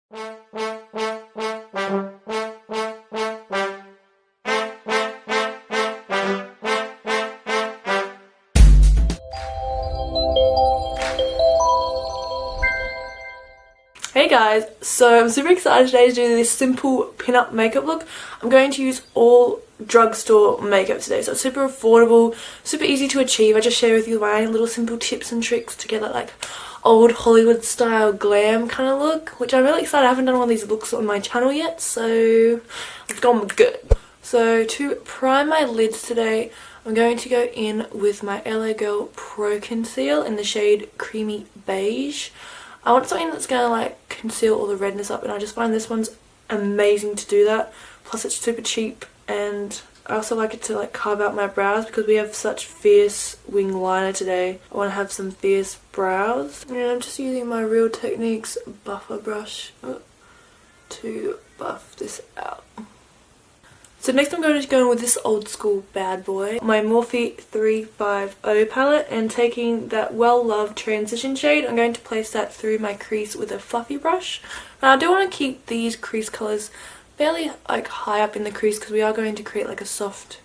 Hey guys, so I'm super excited today to do this simple pin-up makeup look. I'm going to use all drugstore makeup today, so it's super affordable, super easy to achieve. I just share with you my little simple tips and tricks to get that like old Hollywood style glam kind of look, which I'm really excited. I haven't done one of these looks on my channel yet, so it's gonna be good. So to prime my lids today, I'm going to go in with my LA Girl Pro Conceal in the shade Creamy Beige. I want something that's going to like conceal all the redness up, and I just find this one's amazing to do that. Plus it's super cheap, and I also like it to like carve out my brows because we have such fierce wing liner today. I want to have some fierce brows. And I'm just using my Real Techniques buffer brush to buff this out. So next I'm going to go in with this old school bad boy, my Morphe 350 palette, and taking that well-loved transition shade, I'm going to place that through my crease with a fluffy brush. Now I do want to keep these crease colours fairly like high up in the crease because we are going to create like a soft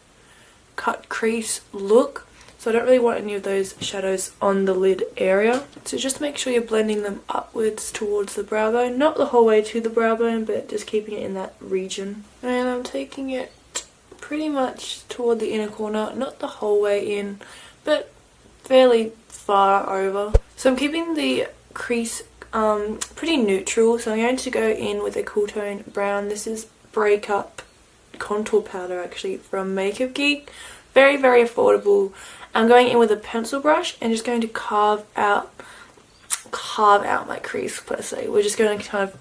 cut crease look. So I don't really want any of those shadows on the lid area. So just make sure you're blending them upwards towards the brow bone. Not the whole way to the brow bone, but just keeping it in that region. And I'm taking it pretty much toward the inner corner. Not the whole way in, but fairly far over. So I'm keeping the crease pretty neutral. So I'm going to go in with a cool tone brown. This is Breakup contour powder actually from Makeup Geek. Very, very affordable. I'm going in with a pencil brush and just going to carve out my crease per se. We're just going to kind of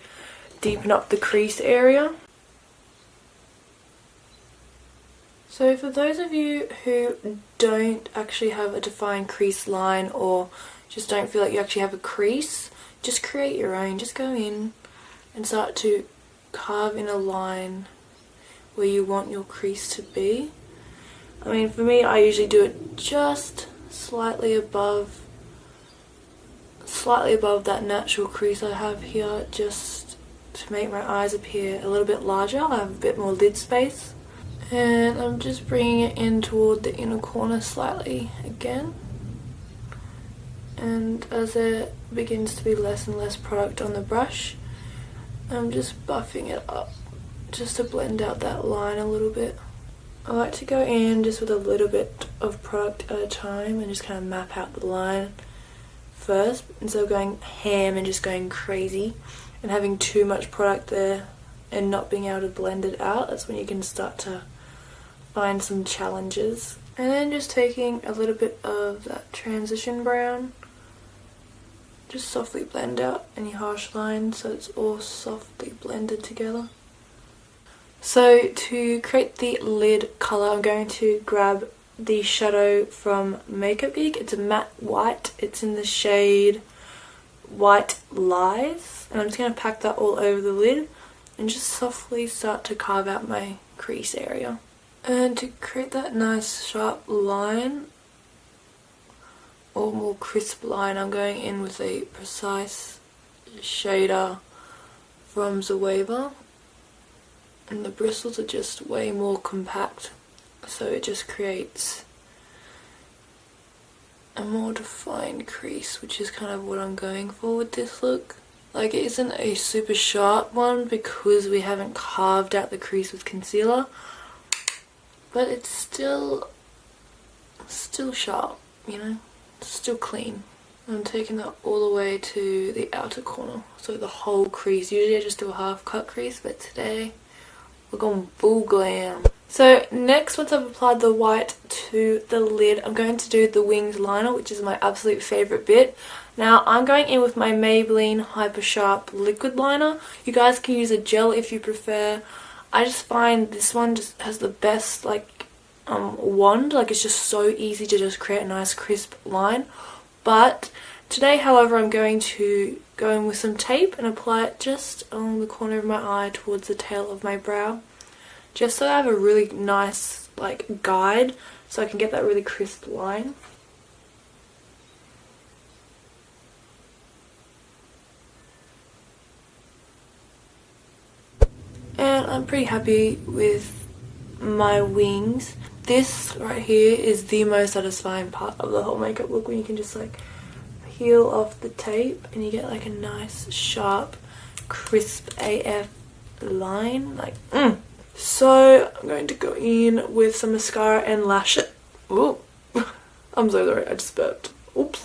deepen up the crease area. So for those of you who don't actually have a defined crease line or just don't feel like you actually have a crease, just create your own. Just go in and start to carve in a line where you want your crease to be. I mean, for me, I usually do it just slightly above that natural crease I have here, just to make my eyes appear a little bit larger. I have a bit more lid space. And I'm just bringing it in toward the inner corner slightly again. And as there begins to be less and less product on the brush, I'm just buffing it up just to blend out that line a little bit. I like to go in just with a little bit of product at a time and just kind of map out the line first, instead of going ham and just going crazy and having too much product there and not being able to blend it out. That's when you can start to find some challenges. And then just taking a little bit of that transition brown, just softly blend out any harsh lines so it's all softly blended together. So to create the lid colour, I'm going to grab the shadow from Makeup Geek. It's a matte white. It's in the shade White Lies. And I'm just going to pack that all over the lid and just softly start to carve out my crease area. And to create that nice sharp line, or more crisp line, I'm going in with a precise shader from Zoeva. And the bristles are just way more compact, so it just creates a more defined crease, which is kind of what I'm going for with this look. Like, it isn't a super sharp one because we haven't carved out the crease with concealer, but it's still sharp, you know, it's still clean. I'm taking that all the way to the outer corner, so the whole crease. Usually I just do a half cut crease, but today we're going full glam. So next, once I've applied the white to the lid, I'm going to do the winged liner, which is my absolute favourite bit. Now I'm going in with my Maybelline Hyper Sharp liquid liner. You guys can use a gel if you prefer. I just find this one just has the best like wand. Like, it's just so easy to just create a nice crisp line. But today, however, I'm going to go in with some tape and apply it just along the corner of my eye towards the tail of my brow, just so I have a really nice like guide so I can get that really crisp line. And I'm pretty happy with my wings. This right here is the most satisfying part of the whole makeup look, when you can just like peel off the tape and you get like a nice sharp crisp AF line. Like So I'm going to go in with some mascara and lashes. Ooh, I'm so sorry, I just burped. Oops.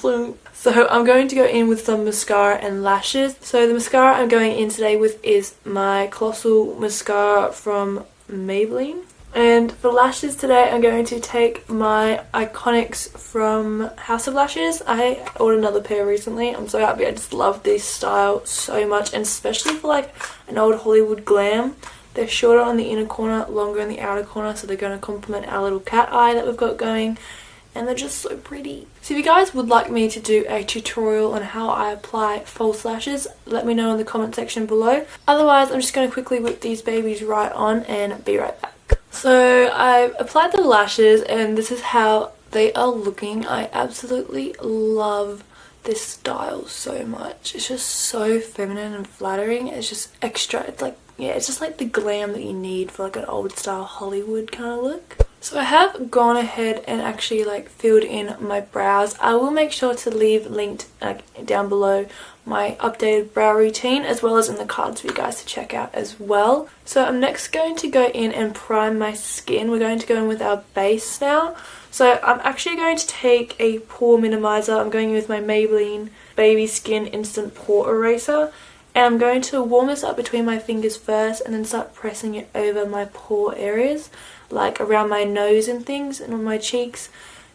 So I'm going to go in with some mascara and lashes. So the mascara I'm going in today with is my Colossal Mascara from Maybelline. And for lashes today, I'm going to take my Iconics from House of Lashes. I ordered another pair recently. I'm so happy. I just love this style so much, and especially for like an old Hollywood glam. They're shorter on the inner corner, longer on the outer corner, so they're going to complement our little cat eye that we've got going. And they're just so pretty. So if you guys would like me to do a tutorial on how I apply false lashes, let me know in the comment section below. Otherwise, I'm just going to quickly whip these babies right on and be right back. So I've applied the lashes and this is how they are looking. I absolutely love this style so much. It's just so feminine and flattering. It's just extra. It's like, yeah, it's just like the glam that you need for like an old style Hollywood kind of look. So I have gone ahead and actually like filled in my brows. I will make sure to leave linked down below my updated brow routine, as well as in the cards for you guys to check out as well. So I'm next going to go in and prime my skin. We're going to go in with our base now. So I'm actually going to take a pore minimizer. I'm going in with my Maybelline Baby Skin Instant Pore Eraser. And I'm going to warm this up between my fingers first and then start pressing it over my pore areas, like around my nose and things and on my cheeks,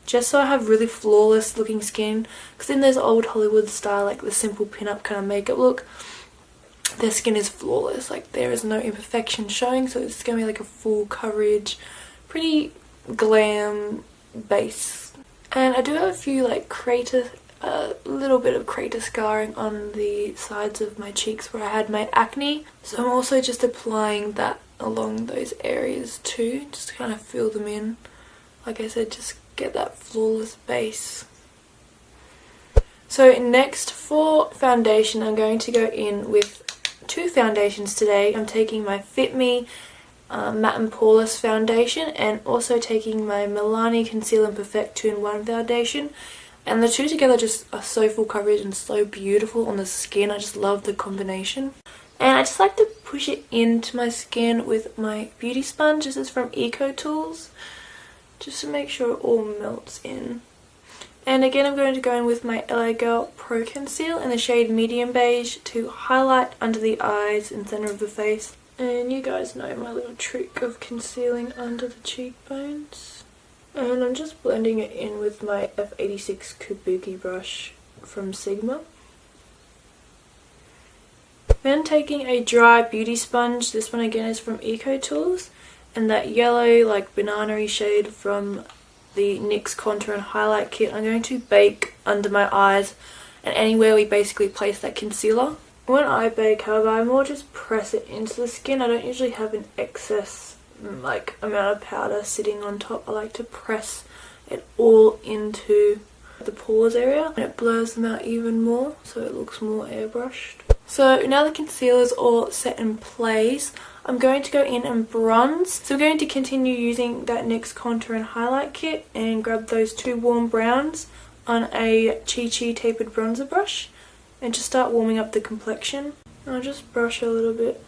just so I have really flawless looking skin. Because in those old Hollywood style, like the simple pin-up kind of makeup look, their skin is flawless. Like there is no imperfection showing, so it's going to be like a full coverage, pretty glam base. And I do have a few like a little bit of crater scarring on the sides of my cheeks where I had my acne. So I'm also just applying that along those areas too, just to kind of fill them in. Like I said, just get that flawless base. So next for foundation, I'm going to go in with two foundations today. I'm taking my Fit Me Matte and Poreless foundation, and also taking my Milani Conceal and Perfect 2-in-1 foundation. And the two together just are so full coverage and so beautiful on the skin. I just love the combination. And I just like to push it into my skin with my beauty sponge. This is from Eco Tools, just to make sure it all melts in. And again, I'm going to go in with my LA Girl Pro Conceal in the shade Medium Beige to highlight under the eyes and centre of the face. And you guys know my little trick of concealing under the cheekbones. And I'm just blending it in with my F86 Kabuki brush from Sigma. Then taking a dry beauty sponge, this one again is from Eco Tools, and that yellow like banana-y shade from the NYX Contour and Highlight Kit, I'm going to bake under my eyes and anywhere we basically place that concealer. When I bake, however, I more just press it into the skin. I don't usually have an excess like amount of powder sitting on top. I like to press it all into the pores area, and it blurs them out even more so it looks more airbrushed. So now the concealer is all set in place, I'm going to go in and bronze. So I'm going to continue using that NYX Contour and Highlight Kit and grab those two warm browns on a Chi Chi tapered bronzer brush and just start warming up the complexion. And I'll just brush a little bit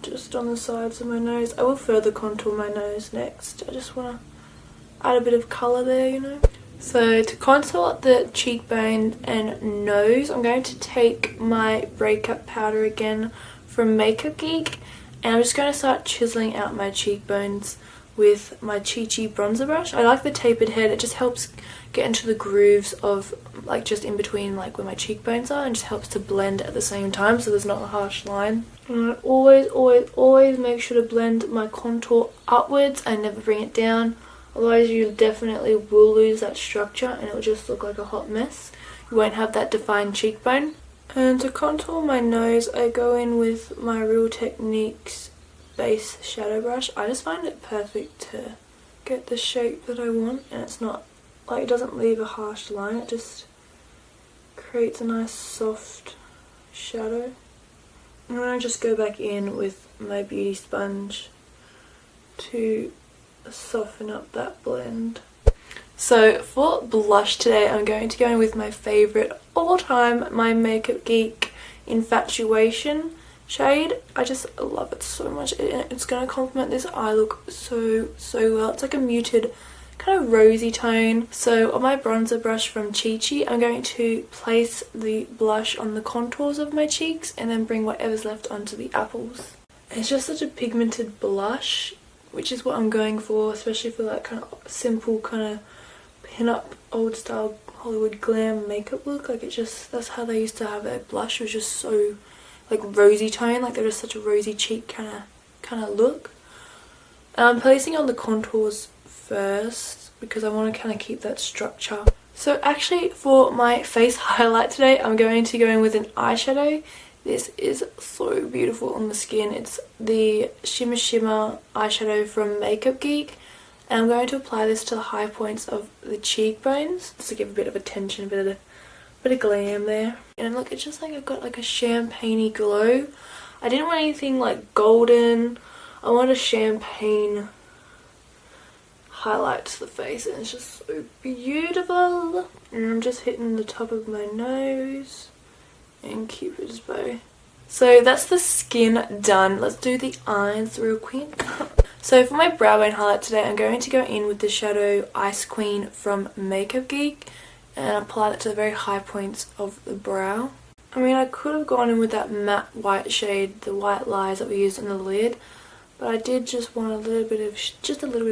just on the sides of my nose. I will further contour my nose next. I just want to add a bit of colour there, you know. So to contour the cheekbone and nose, I'm going to take my breakup powder again from Makeup Geek, and I'm just going to start chiseling out my cheekbones with my Chi Chi bronzer brush. I like the tapered head. It just helps get into the grooves of like just in between like where my cheekbones are, and just helps to blend at the same time so there's not a harsh line. And I always make sure to blend my contour upwards. I never bring it down, otherwise you definitely will lose that structure and it will just look like a hot mess. You won't have that defined cheekbone. And to contour my nose, I go in with my Real Techniques base shadow brush. I just find it perfect to get the shape that I want, and it's not like, it doesn't leave a harsh line, it just creates a nice soft shadow. I'm going to just go back in with my beauty sponge to soften up that blend. So for blush today, I'm going to go in with my favourite all time, my Makeup Geek Infatuation shade. I just love it so much. It's going to complement this eye look so well. It's like a muted kind of rosy tone. So on my bronzer brush from Chi Chi, I'm going to place the blush on the contours of my cheeks and then bring whatever's left onto the apples. It's just such a pigmented blush, which is what I'm going for, especially for that kind of simple kind of pin-up old style Hollywood glam makeup look. Like it's just, that's how they used to have their blush. It was just so like rosy tone, like they're just such a rosy cheek kind of look. And I'm placing on the contours first because I want to kind of keep that structure. So actually for my face highlight today, I'm going to go in with an eyeshadow. This is so beautiful on the skin. It's the Shimmer Shimmer eyeshadow from Makeup Geek. And I'm going to apply this to the high points of the cheekbones just to give a bit of attention, a bit of glam there. And look, it's just like I've got like a champagne-y glow. I didn't want anything like golden. I want a champagne highlight to the face, and it's just so beautiful. And I'm just hitting the top of my nose and Cupid's bow. So that's the skin done. Let's do the eyes real quick. So for my brow bone highlight today, I'm going to go in with the shadow Ice Queen from Makeup Geek and apply that to the very high points of the brow. I mean, I could have gone in with that matte white shade, the White Lies that we used on the lid, but I did just want a little bit of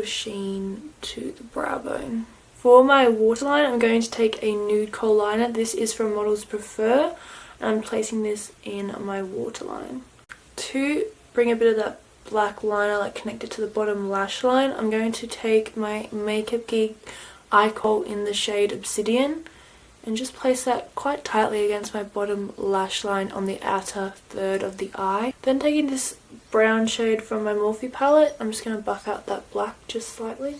sheen to the brow bone. For my waterline, I'm going to take a nude kohl liner. This is from Models Prefer, and I'm placing this in my waterline. To bring a bit of that black liner like connected to the bottom lash line, I'm going to take my Makeup Geek eye kohl in the shade Obsidian and just place that quite tightly against my bottom lash line on the outer third of the eye. Then taking this brown shade from my Morphe palette, I'm just going to buff out that black just slightly.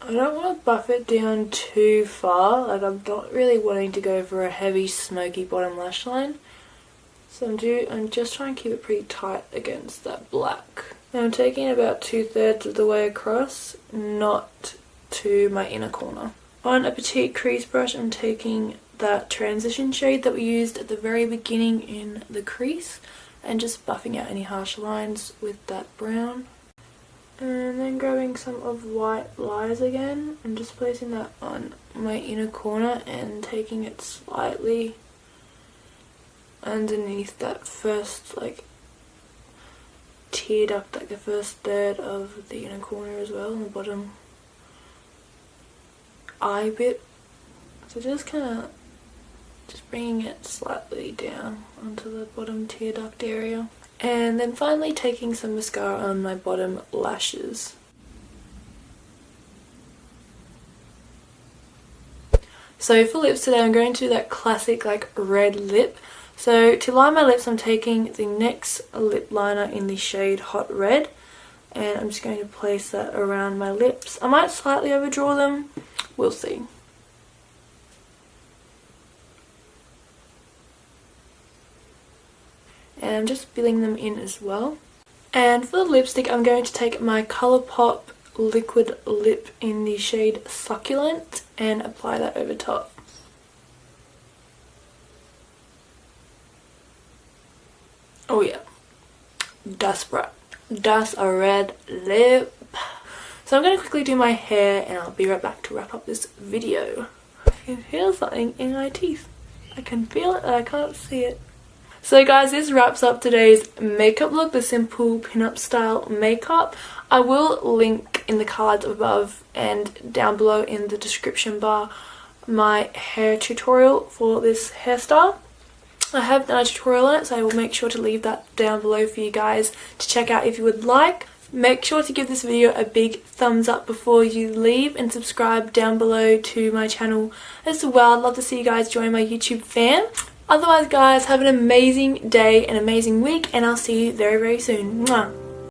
I don't want to buff it down too far, like I'm not really wanting to go for a heavy smoky bottom lash line. So I'm just trying to keep it pretty tight against that black. Now I'm taking it about 2/3 of the way across, not to my inner corner. On a petite crease brush, I'm taking that transition shade that we used at the very beginning in the crease and just buffing out any harsh lines with that brown. And then grabbing some of White Lies again and just placing that on my inner corner and taking it slightly underneath that first like tear duct, like the first third of the inner corner as well, and the bottom eye bit. So just bringing it slightly down onto the bottom tear duct area. And then finally taking some mascara on my bottom lashes. So for lips today, I'm going to do that classic like red lip. So to line my lips, I'm taking the NYX lip liner in the shade Hot Red, and I'm just going to place that around my lips. I might slightly overdraw them, we'll see. And I'm just filling them in as well. And for the lipstick, I'm going to take my Colourpop liquid lip in the shade Succulent and apply that over top. Oh yeah, that's bright. That's a red lip. So I'm going to quickly do my hair and I'll be right back to wrap up this video. I can feel something in my teeth. I can feel it and I can't see it. So guys, this wraps up today's makeup look, the simple pinup style makeup. I will link in the cards above and down below in the description bar my hair tutorial for this hairstyle. I have done a tutorial on it, so I will make sure to leave that down below for you guys to check out if you would like. Make sure to give this video a big thumbs up before you leave and subscribe down below to my channel as well. I'd love to see you guys join my YouTube fam. Otherwise guys, have an amazing day, an amazing week, and I'll see you very, very soon. Mwah.